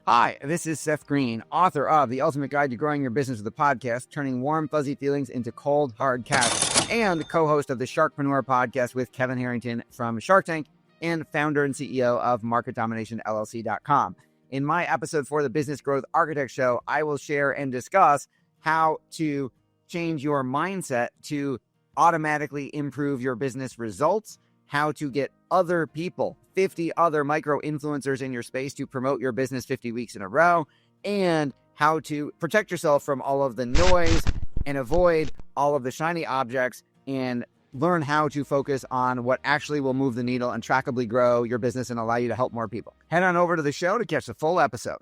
Hi, this is Seth Greene, author of The Ultimate Guide to Growing Your Business with a Podcast, turning warm, fuzzy feelings into cold, hard cash, and co-host of the Sharkpreneur podcast with Kevin Harrington from Shark Tank and founder and CEO of Market Domination LLC.com. In my episode for the Business Growth Architect Show, I will share and discuss how to change your mindset to automatically improve your business results, how to get other people, 50 other micro influencers in your space to promote your business 50 weeks in a row, and how to protect yourself from all of the noise and avoid all of the shiny objects and learn how to focus on what actually will move the needle and trackably grow your business and allow you to help more people. Head on over to the show to catch the full episode.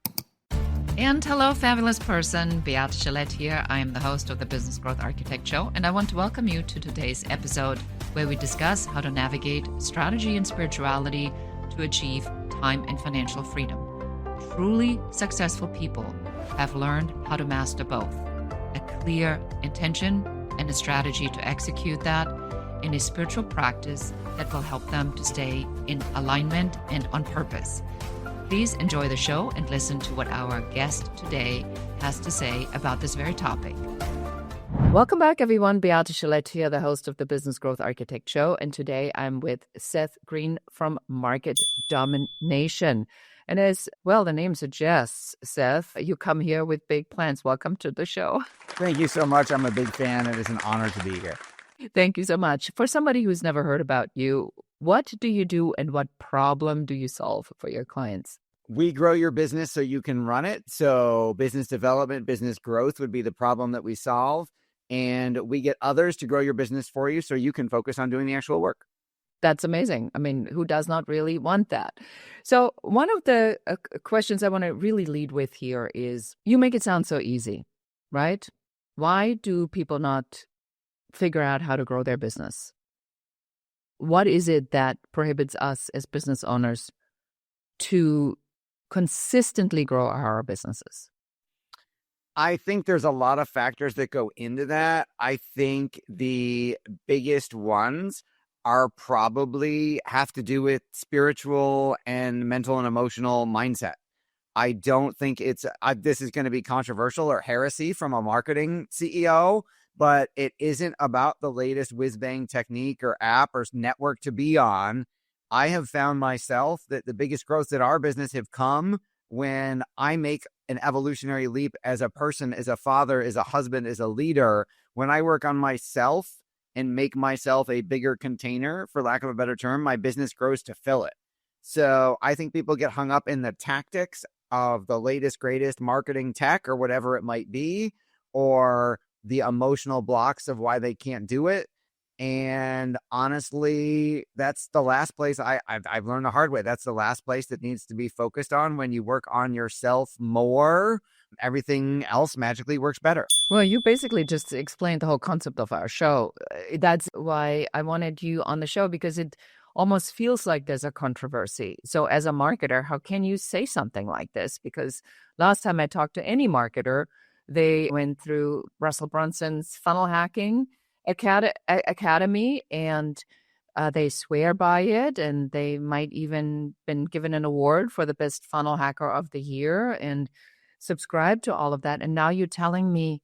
And hello, fabulous person. Beate Gillette here. I am the host of the Business Growth Architect Show, and I want to welcome you to today's episode where we discuss how to navigate strategy and spirituality to achieve time and financial freedom. Truly successful people have learned how to master both: a clear intention and a strategy to execute that in a spiritual practice that will help them to stay in alignment and on purpose. Please enjoy the show and listen to what our guest today has to say about this very topic. Welcome back, everyone. Beate Gillette here, the host of the Business Growth Architect Show. And today I'm with Seth Greene from Market Domination. And as well, the name suggests, Seth, you come here with big plans. Welcome to the show. Thank you so much. I'm a big fan. It is an honor to be here. Thank you so much. For somebody who's never heard about you, what do you do and what problem do you solve for your clients? We grow your business so you can run it. So business development, business growth would be the problem that we solve. And we get others to grow your business for you so you can focus on doing the actual work. That's amazing. I mean, who does not really want that? So one of the questions I want to really lead with here is, you make it sound so easy, right? Why do people not figure out how to grow their business? What is it that prohibits us as business owners to consistently grow our businesses? I think there's a lot of factors that go into that. I think the biggest ones are probably have to do with spiritual and mental and emotional mindset. I don't think this is going to be controversial or heresy from a marketing CEO, but it isn't about the latest whiz-bang technique or app or network to be on. I have found myself that the biggest growth that our business have come when I make an evolutionary leap as a person, as a father, as a husband, as a leader. When I work on myself and make myself a bigger container, for lack of a better term, my business grows to fill it. So I think people get hung up in the tactics of the latest, greatest marketing tech or whatever it might be, or the emotional blocks of why they can't do it. And honestly, that's the last place I've learned the hard way. That's the last place that needs to be focused on. When you work on yourself more, everything else magically works better. Well, you basically just explained the whole concept of our show. That's why I wanted you on the show, because it almost feels like there's a controversy. So as a marketer, how can you say something like this? Because last time I talked to any marketer, they went through Russell Brunson's funnel hacking academy, and they swear by it, and they might even been given an award for the best funnel hacker of the year and subscribe to all of that. And now you're telling me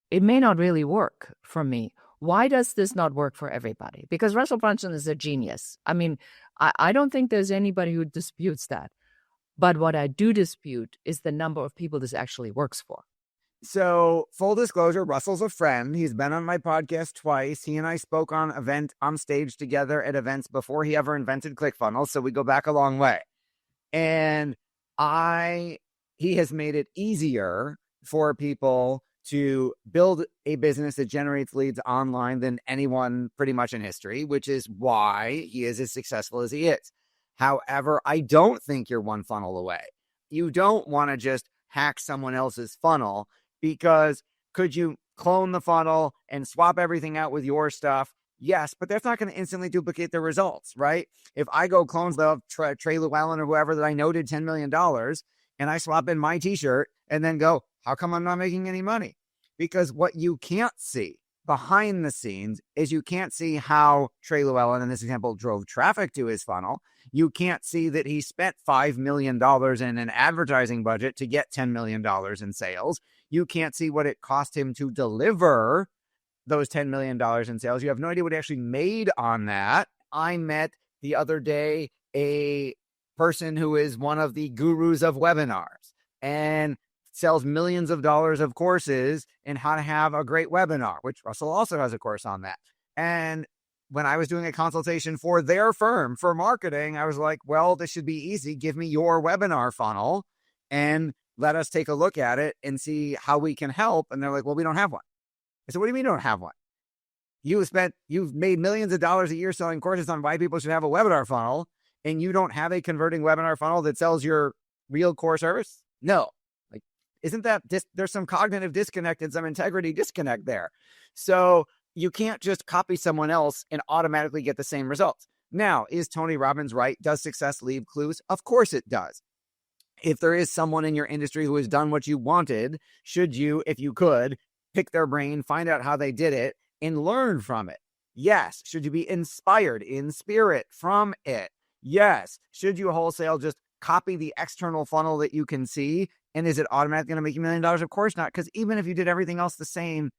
it may not really work for me. Why does this not work for everybody? Because Russell Brunson is a genius. I mean, I don't think there's anybody who disputes that. But what I do dispute is the number of people this actually works for. So full disclosure, Russell's a friend. He's been on my podcast twice. He and I spoke on stage together at events before he ever invented ClickFunnels. So we go back a long way. And he has made it easier for people to build a business that generates leads online than anyone pretty much in history, which is why he is as successful as he is. However, I don't think you're one funnel away. You don't want to just hack someone else's funnel, because could you clone the funnel and swap everything out with your stuff? Yes, but that's not going to instantly duplicate the results, right? If I go clone the Trey Llewellyn or whoever that I know did $10 million and I swap in my t-shirt and then go, how come I'm not making any money? Because what you can't see, behind the scenes is you can't see how Trey Llewellyn, in this example, drove traffic to his funnel. You can't see that he spent $5 million in an advertising budget to get $10 million in sales. You can't see what it cost him to deliver those $10 million in sales. You have no idea what he actually made on that. I met the other day a person who is one of the gurus of webinars and sells millions of dollars of courses in how to have a great webinar, which Russell also has a course on that. And when I was doing a consultation for their firm for marketing, I was like, well, this should be easy. Give me your webinar funnel and let us take a look at it and see how we can help. And they're like, well, we don't have one. I said, what do you mean you don't have one? You've made millions of dollars a year selling courses on why people should have a webinar funnel, and you don't have a converting webinar funnel that sells your real core service? No. Like, isn't that there's some cognitive disconnect and some integrity disconnect there. So you can't just copy someone else and automatically get the same results. Now, is Tony Robbins right? Does success leave clues? Of course it does. If there is someone in your industry who has done what you wanted, should you, if you could, pick their brain, find out how they did it, and learn from it? Yes. Should you be inspired in spirit from it? Yes. Should you wholesale just copy the external funnel that you can see? And is it automatically going to make you $1 million? Of course not. Because even if you did everything else the same,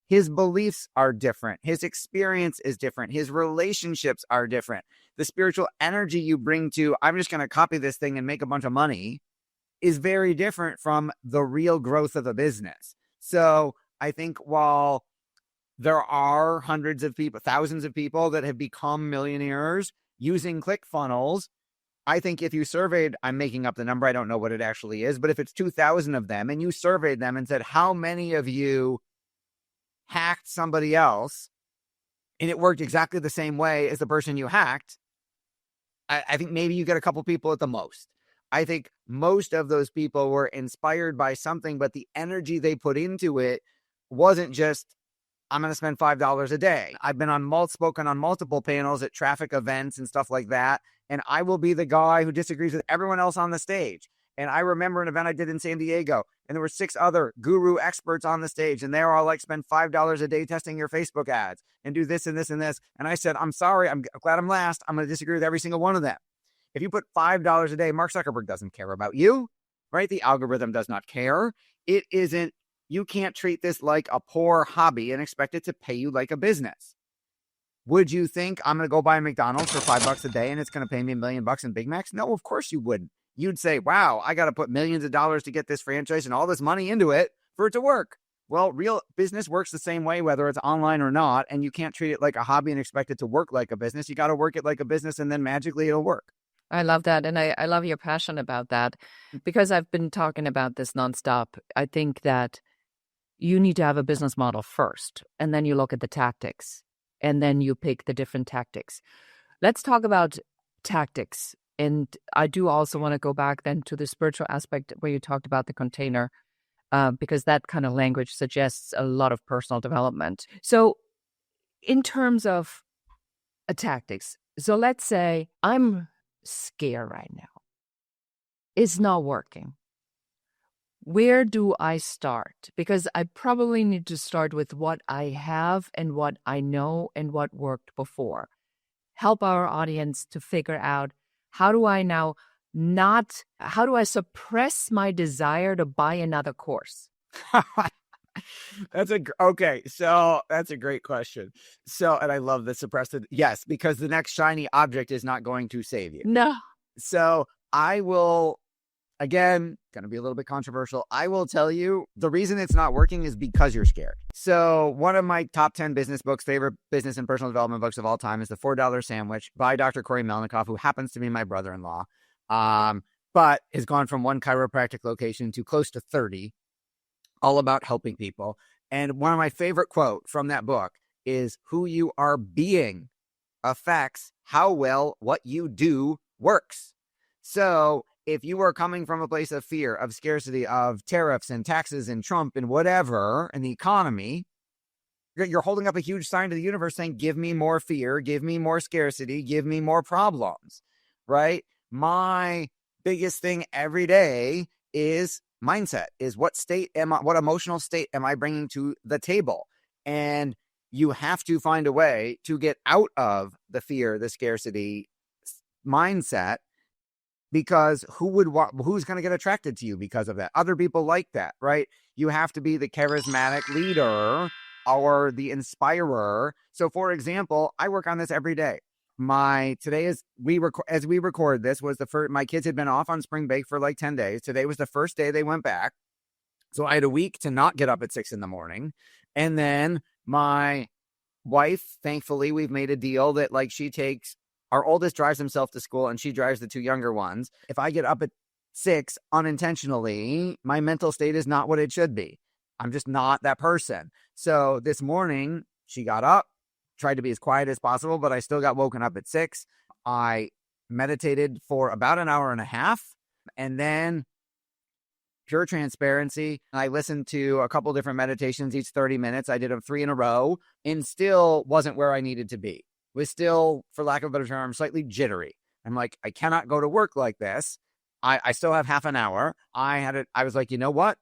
his beliefs are different. His experience is different. His relationships are different. The spiritual energy you bring to, I'm just going to copy this thing and make a bunch of money, is very different from the real growth of a business. So I think while there are hundreds of people, thousands of people that have become millionaires using ClickFunnels, I think if you surveyed, I'm making up the number, I don't know what it actually is, but if it's 2,000 of them and you surveyed them and said, how many of you hacked somebody else and it worked exactly the same way as the person you hacked, I think maybe you get a couple people at the most. I think most of those people were inspired by something, but the energy they put into it wasn't just, I'm going to spend $5 a day. I've been spoken on multiple panels at traffic events and stuff like that. And I will be the guy who disagrees with everyone else on the stage. And I remember an event I did in San Diego, and there were 6 other guru experts on the stage, and they were all like, spend $5 a day testing your Facebook ads and do this and this and this. And I said, I'm sorry, I'm glad I'm last. I'm going to disagree with every single one of them. If you put $5 a day, Mark Zuckerberg doesn't care about you, right? The algorithm does not care. It isn't, you can't treat this like a poor hobby and expect it to pay you like a business. Would you think I'm going to go buy a McDonald's for $5 a day and it's going to pay me $1 million in Big Macs? No, of course you wouldn't. You'd say, wow, I got to put millions of dollars to get this franchise and all this money into it for it to work. Well, real business works the same way, whether it's online or not. And you can't treat it like a hobby and expect it to work like a business. You got to work it like a business and then magically it'll work. I love that. And I love your passion about that because I've been talking about this nonstop. I think that you need to have a business model first, and then you look at the tactics, and then you pick the different tactics. Let's talk about tactics. And I do also want to go back then to the spiritual aspect where you talked about the container, because that kind of language suggests a lot of personal development. So in terms of tactics, so let's say I'm scared right now. It's not working. Where do I start? Because I probably need to start with what I have and what I know and what worked before. Help our audience to figure out, how do I suppress my desire to buy another course? That's a great question. So, and I love the suppressed. Yes, because the next shiny object is not going to save you. No. So I will, again, going to be a little bit controversial. I will tell you the reason it's not working is because you're scared. So one of my top 10 business books, favorite business and personal development books of all time, is The $4 Sandwich by Dr. Corey Melnikoff, who happens to be my brother-in-law, but has gone from one chiropractic location to close to 30, all about helping people. And one of my favorite quotes from that book is, who you are being affects how well what you do works. So if you are coming from a place of fear, of scarcity, of tariffs and taxes and Trump and whatever, and the economy, you're holding up a huge sign to the universe saying, give me more fear, give me more scarcity, give me more problems, right? My biggest thing every day is mindset, is what emotional state am I bringing to the table? And you have to find a way to get out of the fear, the scarcity mindset, because who's going to get attracted to you because of that? Other people like that, right? You have to be the charismatic leader or the inspirer. So for example, I work on this every day. As we record this was the first, my kids had been off on spring break for like 10 days. Today was the first day they went back. So I had a week to not get up at 6 a.m. And then my wife, thankfully, we've made a deal that like our oldest drives himself to school and she drives the two younger ones. If I get up at 6 unintentionally, my mental state is not what it should be. I'm just not that person. So this morning she got up, tried to be as quiet as possible, but I still got woken up at 6. I meditated for about an hour and a half, and then pure transparency, I listened to a couple different meditations each 30 minutes. I did them 3 in a row and still wasn't where I needed to be. Was still, for lack of a better term, slightly jittery. I'm like, I cannot go to work like this. I still have half an hour. I was like, you know what?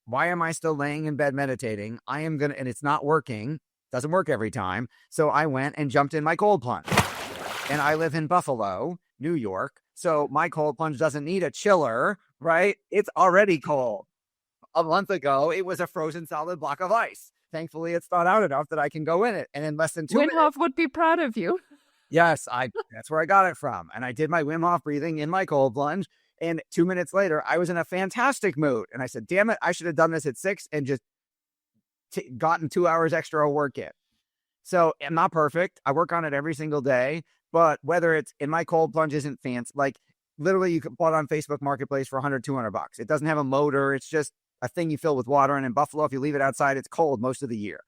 Why am I still laying in bed meditating? And it's not working. Doesn't work every time. So I went and jumped in my cold plunge. And I live in Buffalo, New York. So my cold plunge doesn't need a chiller, right? It's already cold. A month ago, it was a frozen solid block of ice. Thankfully, it's thawed out enough that I can go in it. And in less than 2 minutes... Wim Hof would be proud of you. Yes, that's where I got it from. And I did my Wim Hof breathing in my cold plunge. And 2 minutes later, I was in a fantastic mood. And I said, damn it, I should have done this at 6 and just gotten 2 hours extra of work in. So I'm not perfect. I work on it every single day. But whether it's in my cold plunge isn't fancy. Like literally you can bought on Facebook Marketplace for $100, $200. It doesn't have a motor. It's just a thing you fill with water. And in Buffalo, if you leave it outside, it's cold most of the year.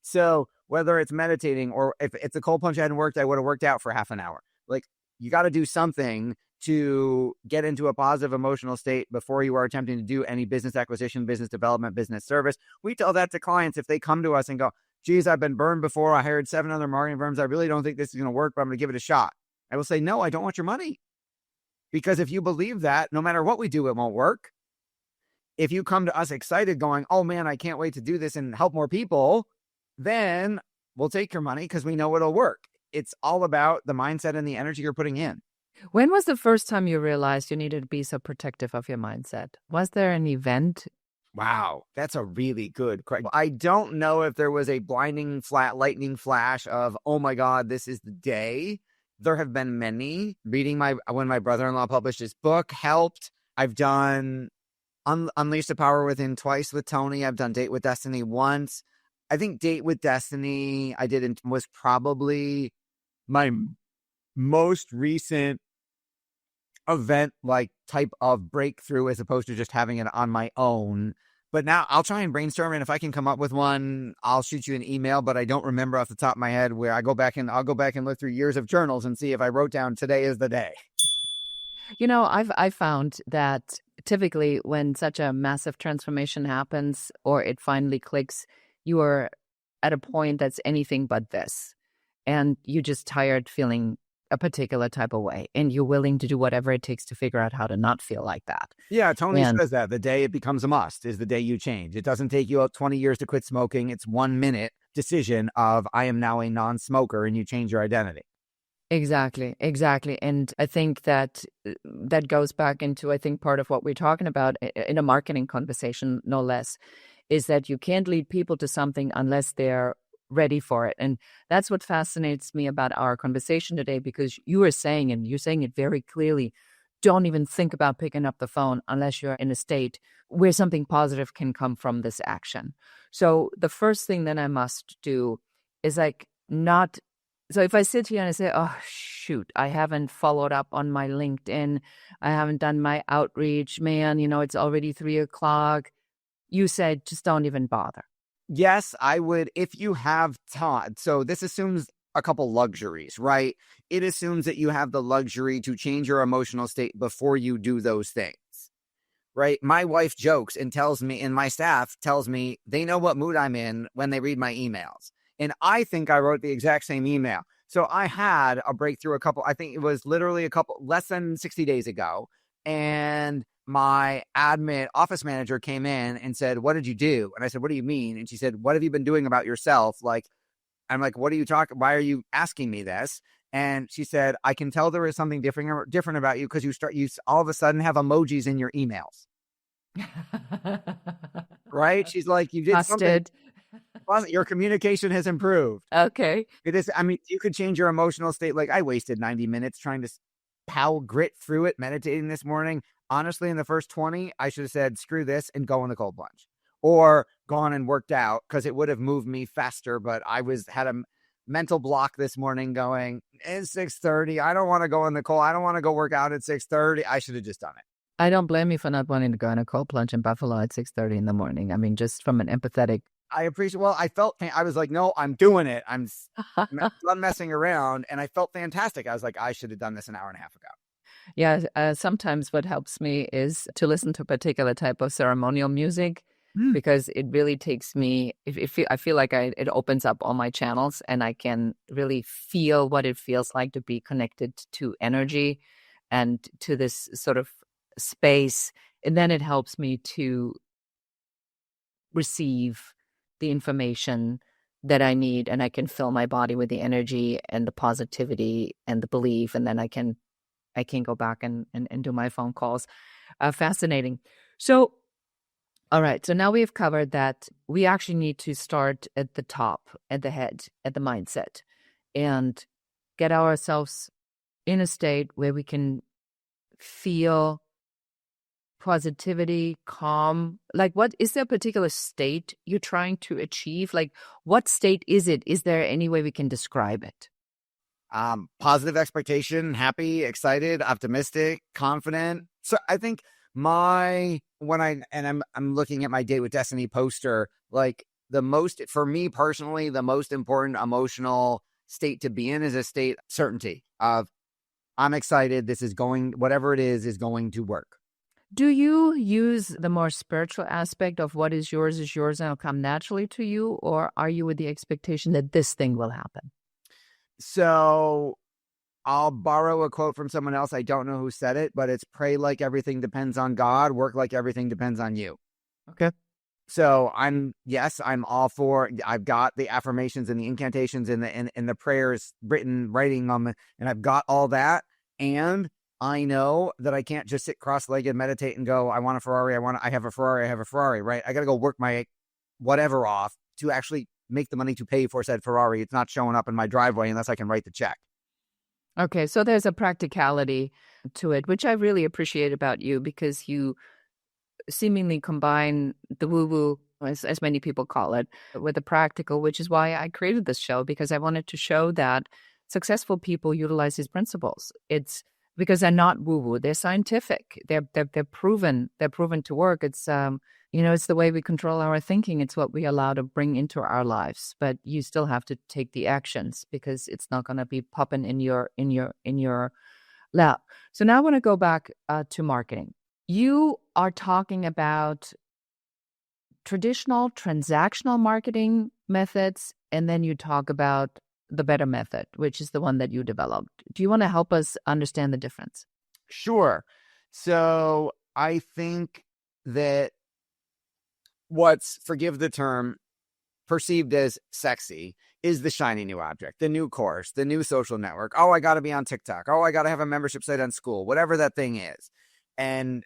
So whether it's meditating or if the cold plunge hadn't worked, I would have worked out for half an hour. Like you got to do something to get into a positive emotional state before you are attempting to do any business acquisition, business development, business service. We tell that to clients if they come to us and go, geez, I've been burned before. I hired 7 other marketing firms. I really don't think this is going to work, but I'm going to give it a shot. I will say, no, I don't want your money. Because if you believe that, no matter what we do, it won't work. If you come to us excited going, oh man, I can't wait to do this and help more people, then we'll take your money because we know it'll work. It's all about the mindset and the energy you're putting in. When was the first time you realized you needed to be so protective of your mindset? Was there an event? Wow, that's a really good question. I don't know if there was a blinding lightning flash of, oh my God, this is the day. There have been many. When my brother-in-law published his book helped. I've done Unleash the Power Within twice with Tony. I've done Date with Destiny once. I think Date with Destiny was probably my most recent event, like type of breakthrough, as opposed to just having it on my own. But now I'll try and brainstorm, and if I can come up with one, I'll shoot you an email, but I don't remember off the top of my head where I'll go back and look through years of journals and see if I wrote down today is the day. You know, I've found that typically when such a massive transformation happens or it finally clicks, you are at a point that's anything but this. And you're just tired feeling a particular type of way. And you're willing to do whatever it takes to figure out how to not feel like that. Yeah, Tony says that the day it becomes a must is the day you change. It doesn't take you 20 years to quit smoking. It's 1 minute decision of I am now a non-smoker, and you change your identity. Exactly. And I think that goes back into, I think, part of what we're talking about in a marketing conversation, no less, is that you can't lead people to something unless they're ready for it. And that's what fascinates me about our conversation today, because you are saying, and you're saying it very clearly, don't even think about picking up the phone unless you're in a state where something positive can come from this action. So the first thing that I must do is so if I sit here and I say, oh, shoot, I haven't followed up on my LinkedIn, I haven't done my outreach, man, it's already 3:00. You said, just don't even bother. Yes, I would, if you have time. So this assumes a couple luxuries, right? It assumes that you have the luxury to change your emotional state before you do those things, right? My wife jokes and tells me, and my staff tells me they know what mood I'm in when they read my emails. And I think I wrote the exact same email. So I had a breakthrough I think it was literally less than 60 days ago. And my admin office manager came in and said, what did you do? And I said, what do you mean? And she said, what have you been doing about yourself? Like I'm like, what are you talking? Why are you asking me this? And she said, I can tell there is something different about you because you all of a sudden have emojis in your emails, right? She's like, you did something. Busted. Your communication has improved. Okay. It is. I mean, you could change your emotional state. Like I wasted 90 minutes trying to grit through it, meditating this morning. Honestly, in the first 20, I should have said, screw this and go in the cold plunge or gone and worked out because it would have moved me faster. But I had a mental block this morning going, it's 6:30. I don't want to go in the cold. I don't want to go work out at 6:30. I should have just done it. I don't blame you for not wanting to go in a cold plunge in Buffalo at 6:30 in the morning. I mean, just from an empathetic. I appreciate. Well, I was like, no, I'm doing it. I'm done messing around, and I felt fantastic. I was like, I should have done this an hour and a half ago. Yeah, sometimes what helps me is to listen to a particular type of ceremonial music because it really takes me. I feel like it opens up all my channels, and I can really feel what it feels like to be connected to energy and to this sort of space, and then it helps me to receive the information that I need, and I can fill my body with the energy and the positivity and the belief, and then I can go back and do my phone calls. Fascinating. So, all right. So now we have covered that we actually need to start at the top, at the head, at the mindset, and get ourselves in a state where we can feel positivity, calm. Like, what is there a particular state you're trying to achieve? Like, what state is it? Is there any way we can describe it? Positive expectation, happy, excited, optimistic, confident. So I think I'm looking at my Date with Destiny poster, like for me personally, the most important emotional state to be in is a state of certainty of I'm excited. Whatever it is going to work. Do you use the more spiritual aspect of what is yours and it'll come naturally to you? Or are you with the expectation that this thing will happen? So I'll borrow a quote from someone else. I don't know who said it, but it's pray like everything depends on God, work like everything depends on you. Okay. So I'm all for, I've got the affirmations and the incantations and the prayers writing on them, and I've got all that. And I know that I can't just sit cross-legged, meditate and go, I want a Ferrari. I have a Ferrari, right? I got to go work my whatever off to actually make the money to pay for said Ferrari. It's not showing up in my driveway unless I can write the check. Okay. So there's a practicality to it, which I really appreciate about you because you seemingly combine the woo-woo, as many people call it, with the practical, which is why I created this show, because I wanted to show that successful people utilize these principles. It's because they're not woo-woo, they're scientific. They're proven to work. It's it's the way we control our thinking. It's what we allow to bring into our lives. But you still have to take the actions because it's not going to be popping in your lap. So now I want to go back to marketing. You are talking about traditional transactional marketing methods, and then you talk about the better method, which is the one that you developed. Do you want to help us understand the difference? Sure. So I think that what's, forgive the term, perceived as sexy is the shiny new object, the new course, the new social network. Oh, I got to be on TikTok. Oh, I got to have a membership site on school, whatever that thing is. And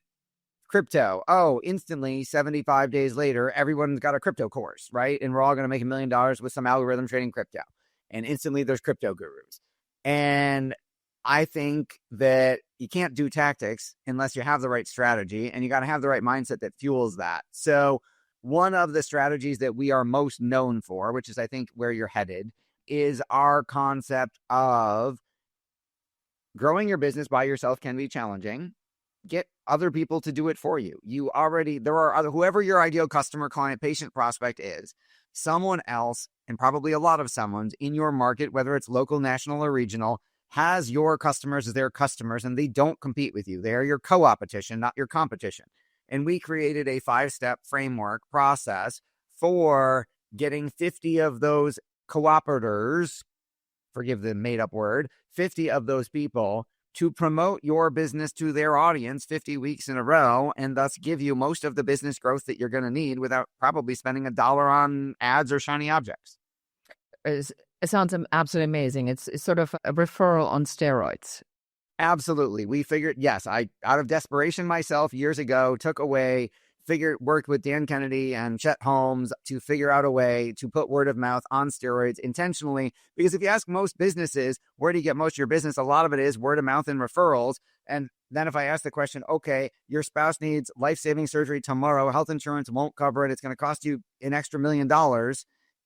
crypto. Oh, instantly 75 days later, everyone's got a crypto course, right? And we're all going to make $1 million with some algorithm trading crypto. And instantly there's crypto gurus. And I think that you can't do tactics unless you have the right strategy, and you got to have the right mindset that fuels that. So one of the strategies that we are most known for, which is I think where you're headed, is our concept of growing your business by yourself can be challenging. Get other people to do it for you. Whoever your ideal customer, client, patient, prospect is, someone else, and probably a lot of someone's in your market, whether it's local, national, or regional, has your customers as their customers, and they don't compete with you. They are your co-opetition, not your competition. And we created a 5-step framework process for getting 50 of those cooperators, forgive the made-up word, 50 of those people to promote your business to their audience 50 weeks in a row, and thus give you most of the business growth that you're going to need without probably spending $1 on ads or shiny objects. It sounds absolutely amazing. It's sort of a referral on steroids. Absolutely. We figured, yes, I, out of desperation myself years ago, worked with Dan Kennedy and Chet Holmes to figure out a way to put word of mouth on steroids intentionally. Because if you ask most businesses, where do you get most of your business? A lot of it is word of mouth and referrals. And then if I ask the question, okay, your spouse needs life-saving surgery tomorrow, health insurance won't cover it, it's going to cost you an extra $1 million, and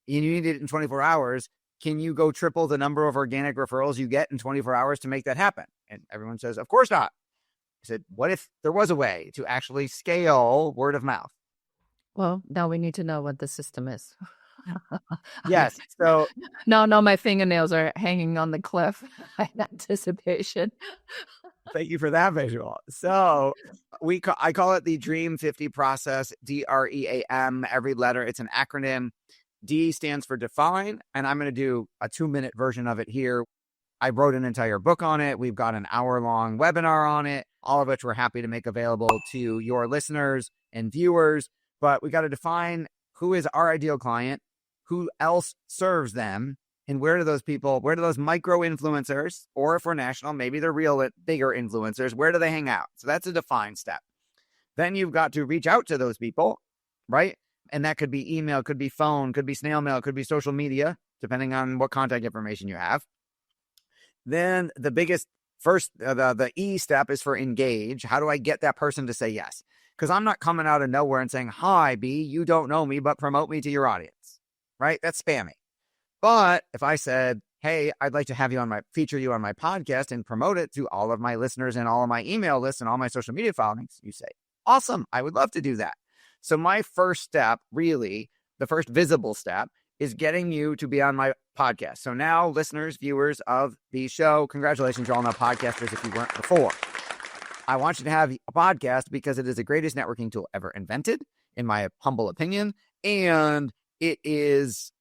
you need it in 24 hours. Can you go triple the number of organic referrals you get in 24 hours to make that happen? And everyone says, of course not. I said, what if there was a way to actually scale word of mouth? Well, now we need to know what the system is. Yes. So now my fingernails are hanging on the cliff in anticipation. Thank you for that visual. So I call it the Dream 50 process, DREAM, every letter. It's an acronym. D stands for define, and I'm going to do a 2-minute version of it here. I wrote an entire book on it. We've got an hour-long webinar on it, all of which we're happy to make available to your listeners and viewers. But we got to define who is our ideal client, who else serves them, and where do those micro influencers, or if we're national, maybe they're real bigger influencers, where do they hang out? So that's a define step. Then you've got to reach out to those people, right? And that could be email, could be phone, could be snail mail, could be social media, depending on what contact information you have. Then the biggest the E step is for engage. How do I get that person to say yes? Because I'm not coming out of nowhere and saying, hi, B, you don't know me, but promote me to your audience, right? That's spammy. But if I said, hey, I'd like to have feature you on my podcast and promote it to all of my listeners and all of my email lists and all my social media followings, you say, awesome, I would love to do that. So my first step, really, the first visible step, is getting you to be on my podcast. So now, listeners, viewers of the show, congratulations, you're all now podcasters if you weren't before. I want you to have a podcast because it is the greatest networking tool ever invented, in my humble opinion, and it is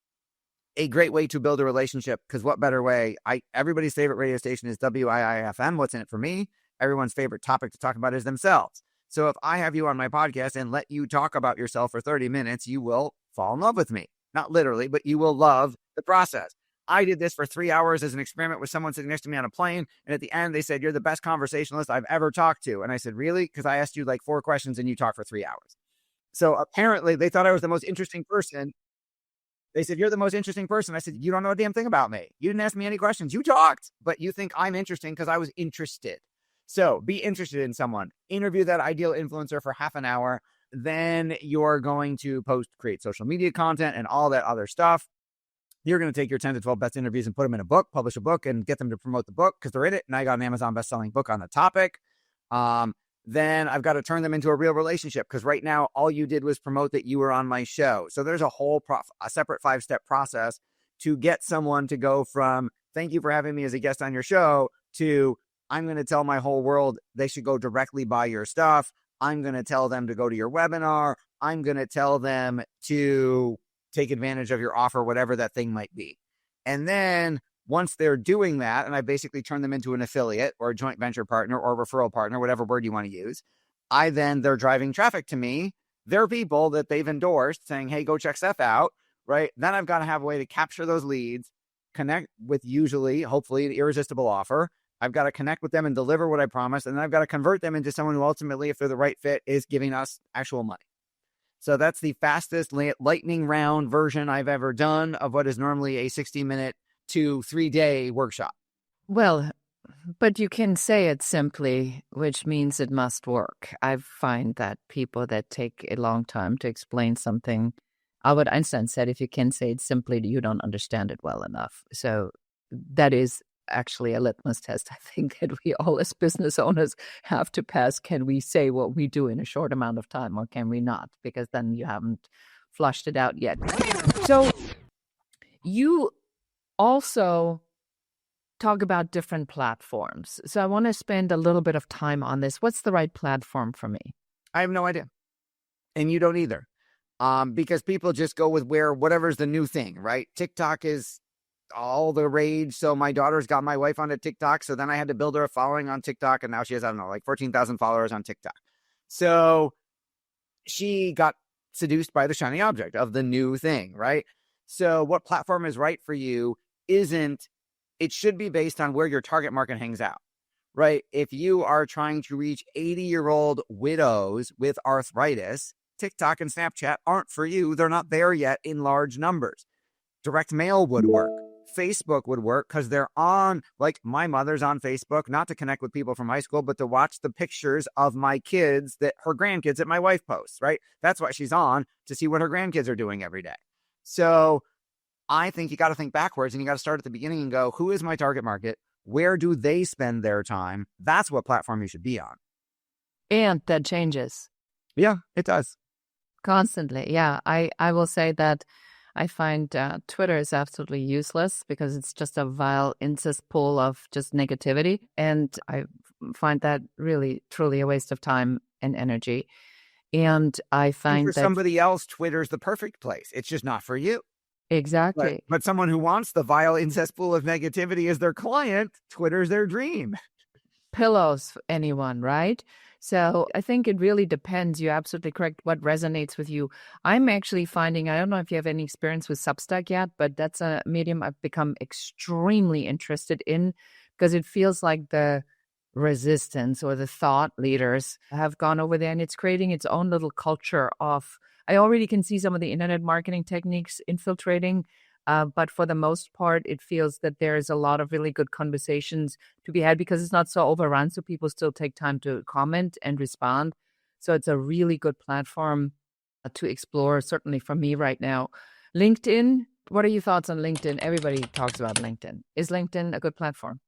a great way to build a relationship, because what better way? Everybody's favorite radio station is WIIFM. What's in it for me? Everyone's favorite topic to talk about is themselves. So if I have you on my podcast and let you talk about yourself for 30 minutes, you will fall in love with me. Not literally, but you will love the process. I did this for 3 hours as an experiment with someone sitting next to me on a plane. And at the end, they said, you're the best conversationalist I've ever talked to. And I said, really? Because I asked you like 4 questions and you talked for 3 hours. So apparently they thought I was the most interesting person. They said, you're the most interesting person. I said, you don't know a damn thing about me. You didn't ask me any questions. You talked, but you think I'm interesting because I was interested. So be interested in someone. Interview that ideal influencer for half an hour. Then you're going to create social media content and all that other stuff. You're going to take your 10 to 12 best interviews and put them in a book, publish a book, and get them to promote the book because they're in it. And I got an Amazon best-selling book on the topic. Then I've got to turn them into a real relationship, because right now all you did was promote that you were on my show. So there's a separate 5-step process to get someone to go from thank you for having me as a guest on your show to I'm going to tell my whole world they should go directly buy your stuff. I'm going to tell them to go to your webinar. I'm going to tell them to take advantage of your offer, whatever that thing might be. And then once they're doing that, and I basically turn them into an affiliate or a joint venture partner or referral partner, whatever word you want to use, they're driving traffic to me. They're people that they've endorsed saying, hey, go check Seth out, right? Then I've got to have a way to capture those leads, connect with hopefully, an irresistible offer. I've got to connect with them and deliver what I promised. And then I've got to convert them into someone who ultimately, if they're the right fit, is giving us actual money. So that's the fastest lightning round version I've ever done of what is normally a 60-minute to 3-day workshop. Well, but you can say it simply, which means it must work. I find that people that take a long time to explain something, Albert Einstein said, if you can say it simply, you don't understand it well enough. So that is actually a litmus test, I think, that we all as business owners have to pass. Can we say what we do in a short amount of time, or can we not? Because then you haven't flushed it out yet. So you also talk about different platforms. So I want to spend a little bit of time on this. What's the right platform for me? I have no idea. And you don't either. Because people just go with whatever's the new thing, right? TikTok is all the rage. So my daughter's got my wife onto TikTok. So then I had to build her a following on TikTok. And now she has, 14,000 followers on TikTok. So she got seduced by the shiny object of the new thing, right? So what platform is right for you isn't, it should be based on where your target market hangs out, right? If you are trying to reach 80-year-old widows with arthritis, TikTok and Snapchat aren't for you. They're not there yet in large numbers. Direct mail would work. Facebook would work because they're on, like my mother's on Facebook, not to connect with people from high school, but to watch the pictures of my kids, that her grandkids that my wife posts, right? That's why she's on, to see what her grandkids are doing every day. So I think you got to think backwards, and you got to start at the beginning and go, who is my target market? Where do they spend their time? That's what platform you should be on. And that changes. Yeah, it does. Constantly. Yeah. I will say that I find Twitter is absolutely useless because it's just a vile incest pool of just negativity. And I find that really, truly a waste of time and energy. And I find for that somebody else, Twitter's the perfect place. It's just not for you. exactly. But someone who wants the vile incest pool of negativity as their client, Twitter's their dream. Pillows, anyone, right? So I think it really depends. You're absolutely correct. What resonates with you? I'm actually finding, I don't know if you have any experience with Substack yet, but that's a medium I've become extremely interested in because it feels like the resistance or the thought leaders have gone over there and it's creating its own little culture of, I already can see some of the internet marketing techniques infiltrating. But for the most part, it feels that there is a lot of really good conversations to be had because it's not so overrun. So people still take time to comment and respond. So it's a really good platform to explore, certainly for me right now. LinkedIn, what are your thoughts on LinkedIn? Everybody talks about LinkedIn. Is LinkedIn a good platform?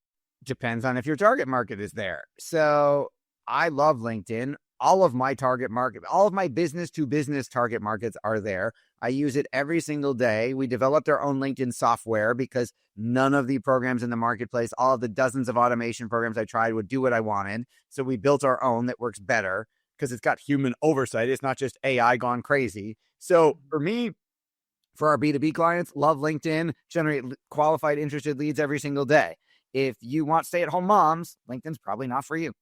Depends on if your target market is there. So I love LinkedIn. All of my target market, all of my business to business target markets are there. I use it every single day. We developed our own LinkedIn software because none of the programs in the marketplace, all of the dozens of automation programs I tried would do what I wanted. So we built our own that works better because it's got human oversight. It's not just AI gone crazy. So for me, for our B2B clients, love LinkedIn, generate qualified, interested leads every single day. If you want stay-at-home moms, LinkedIn's probably not for you.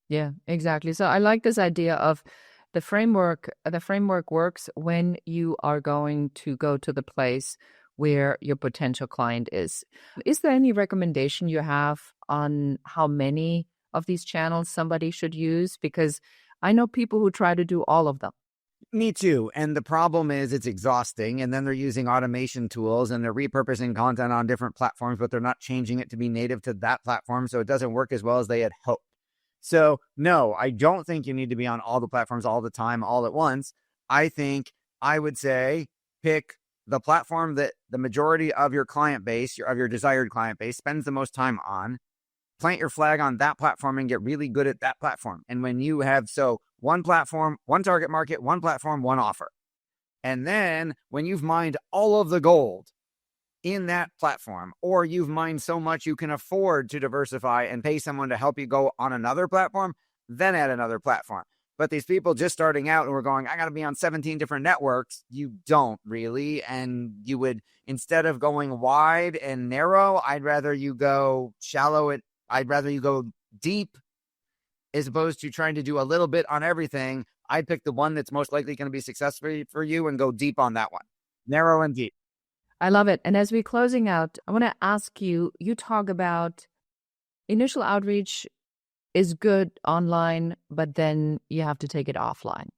Yeah, exactly. So I like this idea of the framework. The framework works when you are going to go to the place where your potential client is. Is there any recommendation you have on how many of these channels somebody should use? Because I know people who try to do all of them. Me too. And the problem is it's exhausting. And then they're using automation tools and they're repurposing content on different platforms, but they're not changing it to be native to that platform. So it doesn't work as well as they had hoped. So no, I don't think you need to be on all the platforms all the time, all at once. I think I would say pick the platform that the majority of your client base, of your desired client base, spends the most time on. Plant your flag on that platform and get really good at that platform. And when you have, so one platform, one target market, one platform, one offer. And then when you've mined all of the gold in that platform, or you've mined so much you can afford to diversify and pay someone to help you go on another platform, then add another platform. But these people just starting out and we're going, I got to be on 17 different networks. You don't really. And you would, instead of going wide and narrow, I'd rather you go shallow. I'd rather you go deep as opposed to trying to do a little bit on everything. I'd pick the one that's most likely going to be successful for you and go deep on that one. Narrow and deep. I love it. And as we're closing out, I want to ask you, you talk about initial outreach is good online, but then you have to take it offline.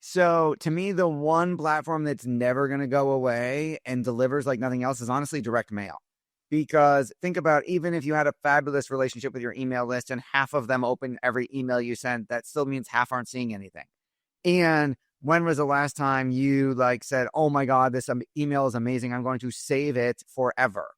So to me, the one platform that's never going to go away and delivers like nothing else is honestly direct mail. Because think about, even if you had a fabulous relationship with your email list and half of them open every email you send, that still means half aren't seeing anything. And when was the last time you said, oh my God, this email is amazing, I'm going to save it forever?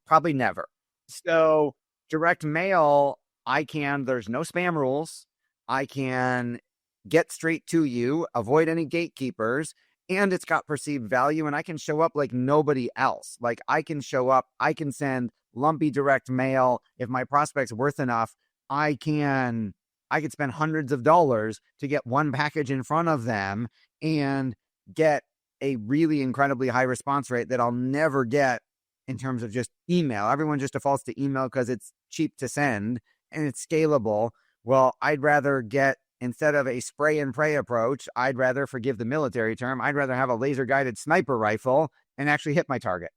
Probably never. So direct mail, there's no spam rules. I can get straight to you, avoid any gatekeepers, and it's got perceived value, and I can show up like nobody else. Like I can show up, I can send lumpy direct mail. If my prospect's worth enough, I could spend hundreds of dollars to get one package in front of them and get a really incredibly high response rate that I'll never get in terms of just email. Everyone just defaults to email because it's cheap to send and it's scalable. Well, I'd rather get, instead of a spray and pray approach, I'd rather, forgive the military term, I'd rather have a laser guided sniper rifle and actually hit my target.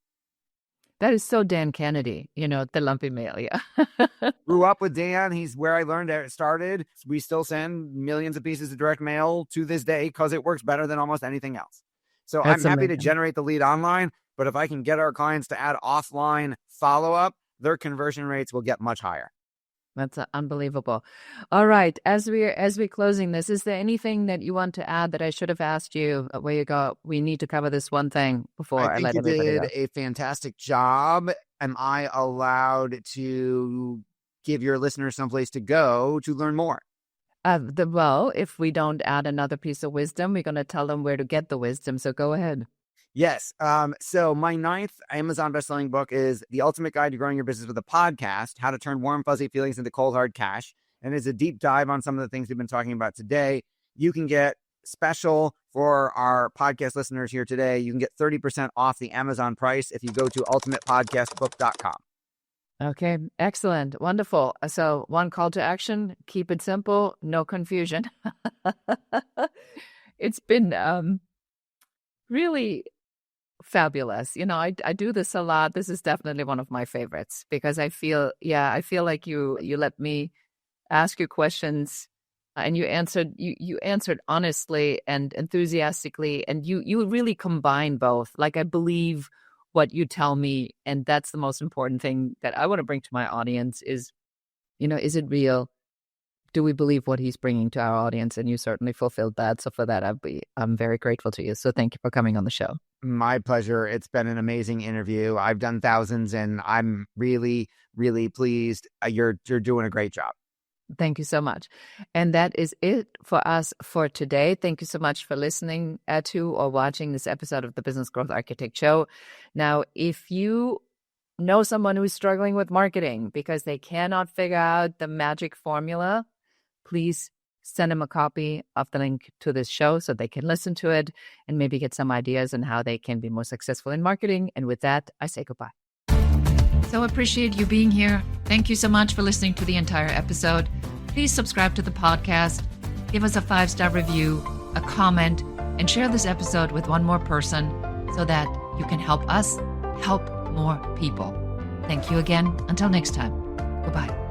That is so Dan Kennedy, the lumpy mail. Yeah. Grew up with Dan. He's where I learned it started. We still send millions of pieces of direct mail to this day because it works better than almost anything else. So That's I'm happy to amazing. generate the lead online, but if I can get our clients to add offline follow-up, their conversion rates will get much higher. That's unbelievable. All right. As we're closing this, is there anything that you want to add that I should have asked you where you go? We need to cover this one thing before I think let you everybody did go. a fantastic job. Am I allowed to give your listeners someplace to go to learn more? Well, if we don't add another piece of wisdom, we're going to tell them where to get the wisdom. So go ahead. Yes. So my 9th Amazon bestselling book is The Ultimate Guide to Growing Your Business with a Podcast, How to Turn Warm, Fuzzy Feelings into Cold, Hard Cash. And it's a deep dive on some of the things we've been talking about today. You can get special for our podcast listeners here today. You can get 30% off the Amazon price if you go to ultimatepodcastbook.com. Okay. Excellent. Wonderful. So one call to action, keep it simple, no confusion. It's been really fabulous. I do this a lot. This is definitely one of my favorites because I feel like you let me ask you questions and you answered honestly and enthusiastically, and you really combine both. Like, I believe what you tell me, and that's the most important thing that I want to bring to my audience is it real? Do we believe what he's bringing to our audience? And you certainly fulfilled that. So for that, I'm very grateful to you. So thank you for coming on the show. My pleasure. It's been an amazing interview. I've done thousands, and I'm really, really pleased. You're doing a great job. Thank you so much. And that is it for us for today. Thank you so much for listening to or watching this episode of the Business Growth Architect Show. Now, if you know someone who's struggling with marketing because they cannot figure out the magic formula, please send them a copy of the link to this show so they can listen to it and maybe get some ideas on how they can be more successful in marketing. And with that, I say goodbye. So appreciate you being here. Thank you so much for listening to the entire episode. Please subscribe to the podcast, give us a 5-star review, a comment, and share this episode with one more person so that you can help us help more people. Thank you again. Until next time. Goodbye.